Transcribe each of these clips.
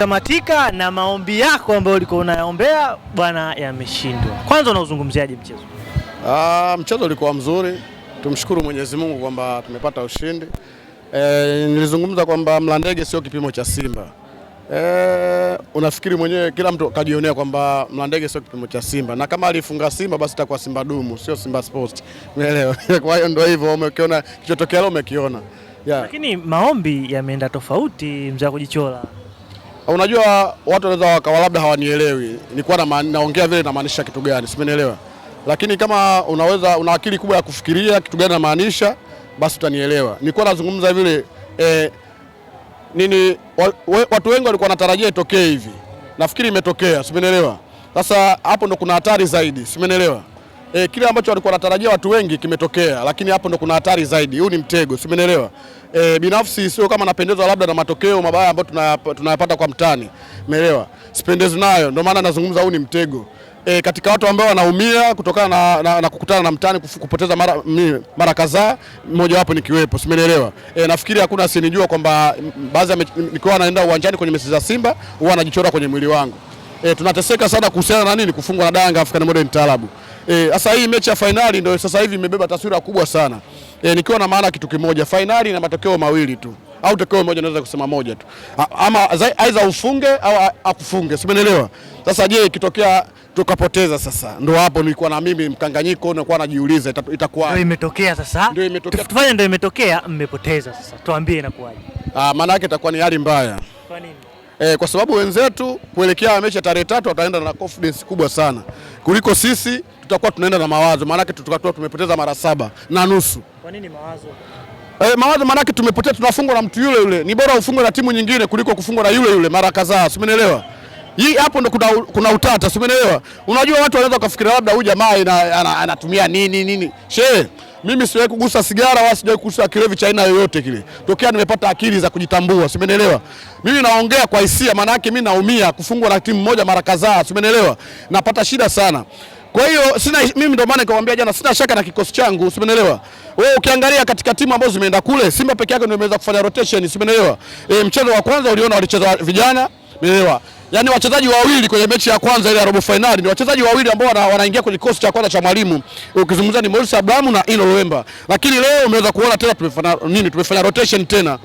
Tamatika na maombi yako ambayo ulikuwa unayaombea bwana yameshindwa. Kwanza unauzungumziaje mchezo? Mchezo ulikuwa mzuri. Tumshukuru Mwenyezi Mungu kwamba tumepata ushindi. Nilizungumza kwamba Mlandege sio kipimo cha Simba. Unafikiri mwenyewe kila mtu kajionea kwamba Mlandege sio kipimo cha Simba, na kama alifunga Simba basi itakuwa Simba dumu, sio Simba Sports. Umeelewa? Kwa hiyo ndio hivyo, umekiona kilichotokea leo, umekiona. Yeah. Lakini maombi yameenda tofauti, mzee kujichola. Unajua watu wanaweza wakawa labda hawanielewi. Nilikuwa naongea vile namaanisha kitu gani, simeelewa. Lakini kama una akili kubwa ya kufikiria kitu gani namaanisha, basi utanielewa. Nilikuwa nazungumza vile watu wengi walikuwa wanatarajia itokee hivi. Nafikiri imetokea, simeelewa. Sasa hapo ndo kuna hatari zaidi, simeelewa. Kile ambacho walikuwa wanatarajia watu wengi kimetokea, lakini hapo ndo kuna hatari zaidi. Huu ni mtego, simeelewa. Binafsi sio kama napendezwa labda na matokeo mabaya ambayo tunayapata kwa mtani. Umeelewa? Sipendezwi nayo, ndio maana nazungumza huu ni mtego. Katika watu ambao wanaumia kutokana na kukutana na mtani kupoteza mara kadhaa, mmoja wapo nikiwepo, simeelewa. Nafikiri hakuna asinijua kwamba baadhi nikiwa naenda uwanjani kwenye mechi za Simba huwa anajichora kwenye mwili wangu. Tunateseka sana kuhusiana na nini? Kufungwa na Yanga African Modern Taarabu. Sasa hii mechi ya finali ndio sasa hivi imebeba taswira kubwa sana. Nikiwa na maana kitu kimoja, finali na matokeo mawili tu. Au tokeo moja naweza kusema moja tu. Ama aidha ufunge au akufunge, simeelewa. Sasa je, ikitokea tukapoteza sasa, ndio hapo nilikuwa na mimi mkanganyiko, nilikuwa najiuliza itakuwa. Ndio imetokea sasa. Ndio imetokea. Tufanye ndio imetokea, mmepoteza sasa. Tuambie inakuwaje? Maana yake itakuwa ni hali mbaya. Kwa nini? Kwa sababu wenzetu kuelekea mechi ya tarehe 3 wataenda na confidence kubwa sana kuliko sisi. Tutakuwa tunaenda na mawazo, maana yake tutakuwa tumepoteza mara 7.5. Kwa nini mawazo? Mawazo maana yake tumepoteza, tunafungwa na mtu yule yule. Ni bora ufungwe na timu nyingine kuliko kufungwa na yule yule mara kadhaa, umeelewa? Hii hapo ndo kuna utata, umeelewa? Unajua watu wanaweza kufikiria labda huyu jamaa anatumia nini. Mimi siwahi kugusa sigara wala sijawahi kugusa kilevi cha aina yoyote kile. Tokea nimepata akili za kujitambua, umeelewa? Mimi naongea kwa hisia, maana yake mimi naumia kufungwa na timu moja mara kadhaa, umeelewa? Napata shida sana. Kwa hiyo mimi ndio maana nikamwambia jana sina shaka na kikosi changu, umeelewa? Wewe ukiangalia katika timu ambazo zimeenda kule, Simba peke yake ndio imeweza kufanya rotation, umeelewa? Mchezo wa kwanza uliona walicheza vijana, umeelewa? Yaani wachezaji wawili kwenye mechi ya kwanza ile ya robo finali ni wachezaji wawili ambao wanaingia kwenye kikosi cha kwanza cha mwalimu. Ukizungumza ni Morris Abraham na Ino Loemba. Lakini leo umeweza kuona tena tumefanya rotation tena.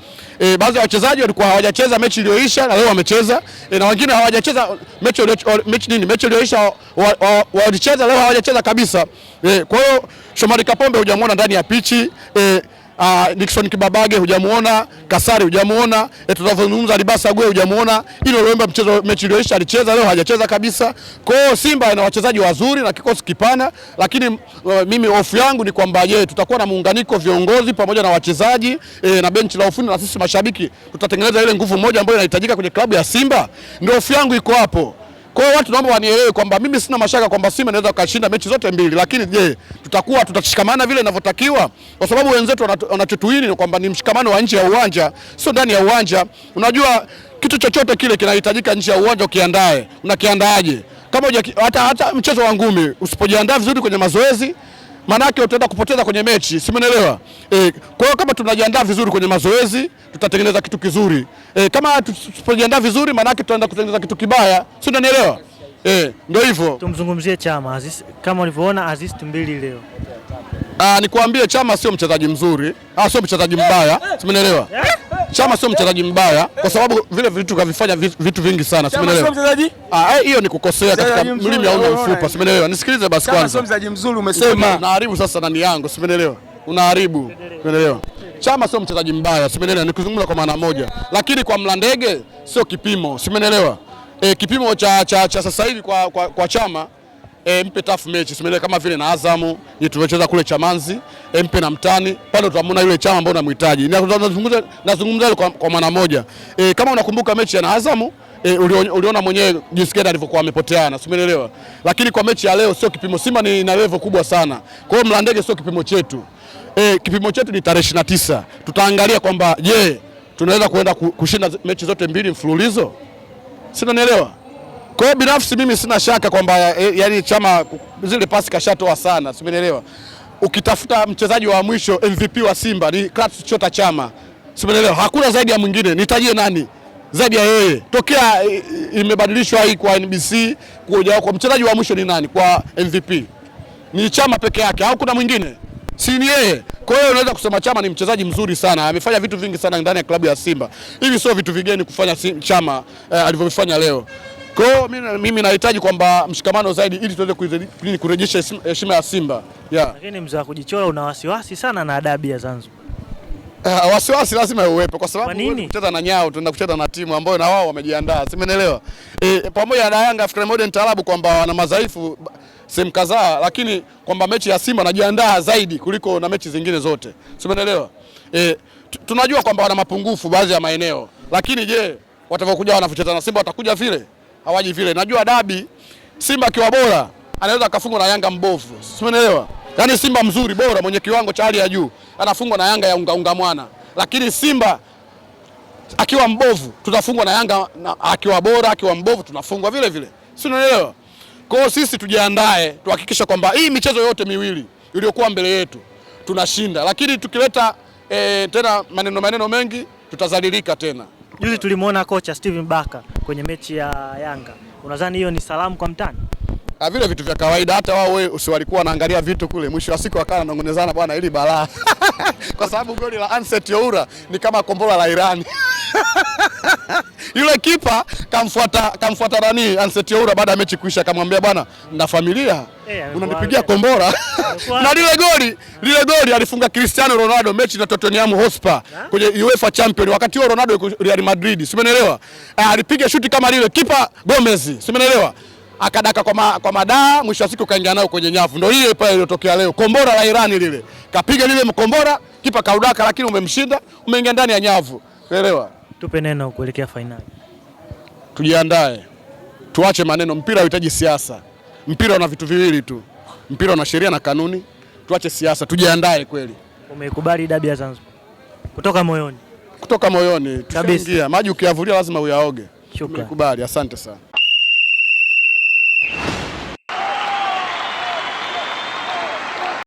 Baadhi ya wachezaji walikuwa hawajacheza mechi iliyoisha na leo wamecheza. Na wengine hawajacheza mechi iliyoisha walicheza, leo hawajacheza kabisa. Kwa hiyo Shomari Kapombe hujamuona ndani ya pichi. Nixon Kibabage hujamuona, Kasari hujamuona, tunazungumza Libasa Gwe hujamuona. Ino Loemba mechi iliyoisha alicheza, leo hajacheza kabisa. Kwa hiyo Simba ina wachezaji wazuri na kikosi kipana, lakini mimi hofu yangu ni kwamba je, tutakuwa na muunganiko viongozi pamoja na wachezaji na benchi la ufundi na sisi mashabiki tutatengeneza ile nguvu moja ambayo inahitajika kwenye klabu ya Simba? Ndio hofu yangu iko hapo. Kwa hiyo watu naomba wanielewe kwamba mimi sina mashaka kwamba Simba inaweza kushinda mechi zote mbili, lakini je, tutashikamana vile inavyotakiwa? Kwa sababu wenzetu wanachotuhini ni kwamba ni mshikamano wa nje ya uwanja, sio ndani ya uwanja. Unajua kitu chochote kile kinahitajika nje ya uwanja, ukiandae. Unakiandaaje? Kama hata mchezo wa ngumi usipojiandaa vizuri kwenye mazoezi, maana yake utaenda kupoteza kwenye mechi, simeelewa? Kwa hiyo kama tunajiandaa vizuri kwenye mazoezi, tutatengeneza kitu kizuri. Kama tusipojiandaa vizuri, maana yake tutaenda kutengeneza kitu kibaya, si unanielewa? Ndio hivyo. Tumzungumzie Chama Aziz, kama ulivyoona Aziz mbili leo. Nikwambie Chama sio mchezaji mzuri, sio mchezaji mbaya, simeelewa? Chama sio mchezaji mbaya kwa sababu vile vitu kavifanya vitu vingi sana, simeelewa? Hiyo ni kukosea katika mlimi au mfupa, simeelewa? Nisikilize basi kwanza. Chama sio mchezaji mzuri umesema. Unaharibu sasa nani yangu, simeelewa? Unaharibu, simeelewa? Chama sio mchezaji mbaya, simeelewa? Nikizungumza kwa maana moja, lakini kwa Mlandege sio kipimo, simeelewa? Kipimo cha sasa hivi kwa Chama, mpe tough mechi, simeelewa? Kama vile na Azamu tuliocheza kule Chamanzi, mpe na mtani pale, tutamwona yule Chama ambao unamhitaji. Nazungumza kwa maana moja. Kama unakumbuka mechi ya Azamu, uliona mwenyewe jinsi gani alivyokuwa amepoteana, simeelewa? Lakini kwa mechi ya leo sio kipimo. Simba ni na level kubwa sana. Kwa hiyo Mlandege sio kipimo chetu. Kipimo chetu ni tarehe 29. Tutaangalia kwamba je, tunaweza kuenda kushinda mechi zote mbili mfululizo? Sina nielewa. Kwa hiyo binafsi mimi sina shaka kwamba yani Chama zile pasi kashatoa sana, simeelewa? Ukitafuta mchezaji wa mwisho MVP wa Simba ni Clatous Chota Chama, simeelewa? Hakuna zaidi ya mwingine. Nitajie nani? zaidi ya yeye. Tokea imebadilishwa hii kwa NBC kuja kwa mchezaji wa mwisho ni nani kwa MVP? Ni Chama peke yake au kuna mwingine? Si ni yeye. Kwa hiyo unaweza kusema Chama ni mchezaji mzuri sana, amefanya vitu vingi sana ndani ya klabu ya Simba. Hivi sio vitu vigeni kufanya Chama alivyofanya leo. Kwa hiyo mimi nahitaji kwamba mshikamano zaidi ili tuweze kurejesha heshima ya Simba. Yeah. Lakini mzee wa kujichora una wasiwasi sana na adabu ya Zanzibar. Wasiwasi lazima uwepo kwa sababu kucheza na Nyao tunaenda kucheza na timu ambayo na wao wamejiandaa. Simenelewa. Pamoja na Yanga African Modern Talabu kwamba wana madhaifu sehemu kadhaa, lakini kwamba mechi ya Simba najiandaa zaidi kuliko na mechi zingine zote. Simenelewa. Tunajua kwamba wana mapungufu baadhi ya maeneo. Lakini je, watakapokuja wanapocheza na Simba watakuja vile? Hawaji vile. Najua dabi Simba akiwa bora anaweza akafungwa na Yanga mbovu. Simenelewa. Yaani Simba mzuri bora mwenye kiwango cha hali ya juu anafungwa na Yanga ya unga mwana. Lakini Simba akiwa mbovu tutafungwa na Yanga akiwa bora, akiwa mbovu tunafungwa vile vile. Si unaelewa? Kwa hiyo sisi tujiandae, tuhakikisha kwamba hii michezo yote miwili iliyokuwa mbele yetu tunashinda. Lakini tukileta tena maneno mengi tutazalilika tena. Juzi tulimuona kocha Steven Baka kwenye mechi ya Yanga. Unadhani hiyo ni salamu kwa mtani? Vile vitu vya kawaida, hata wao walikuwa wanaangalia vitu kule, mwisho wa siku wakawa wananong'onezana bwana ili balaa. Kwa sababu goli la Anset Youra ni kama kombora la Irani. Yule kipa kamfuata nani Anset Youra baada ya mechi kuisha, akamwambia bwana na familia unanipigia kombora. Na lile goli alifunga Cristiano Ronaldo mechi na Tottenham Hotspur kwenye UEFA Champions, wakati huo Ronaldo yuko Real Madrid. Simenelewa. Alipiga shuti kama lile kipa Gomez. Simenelewa. Akadaka kwa madaa, mwisho wa siku kaingia nao kwenye nyavu. Ndio ile pale iliyotokea leo. Kombora la Irani lile. Kapiga lile mkombora, kipa kaudaka, lakini umemshinda, umeingia ndani ya nyavu. Elewa. Tupe neno kuelekea finali. Tujiandae. Tuache maneno, mpira unahitaji siasa. Mpira una vitu viwili tu. Mpira una sheria na kanuni. Tuache siasa, tujiandae kweli. Umeikubali dabi ya Zanzibar? Kutoka moyoni. Kutoka moyoni. Tushaingia. Maji ukiyavulia lazima uyaoge. Shukrani. Umekubali, asante sana.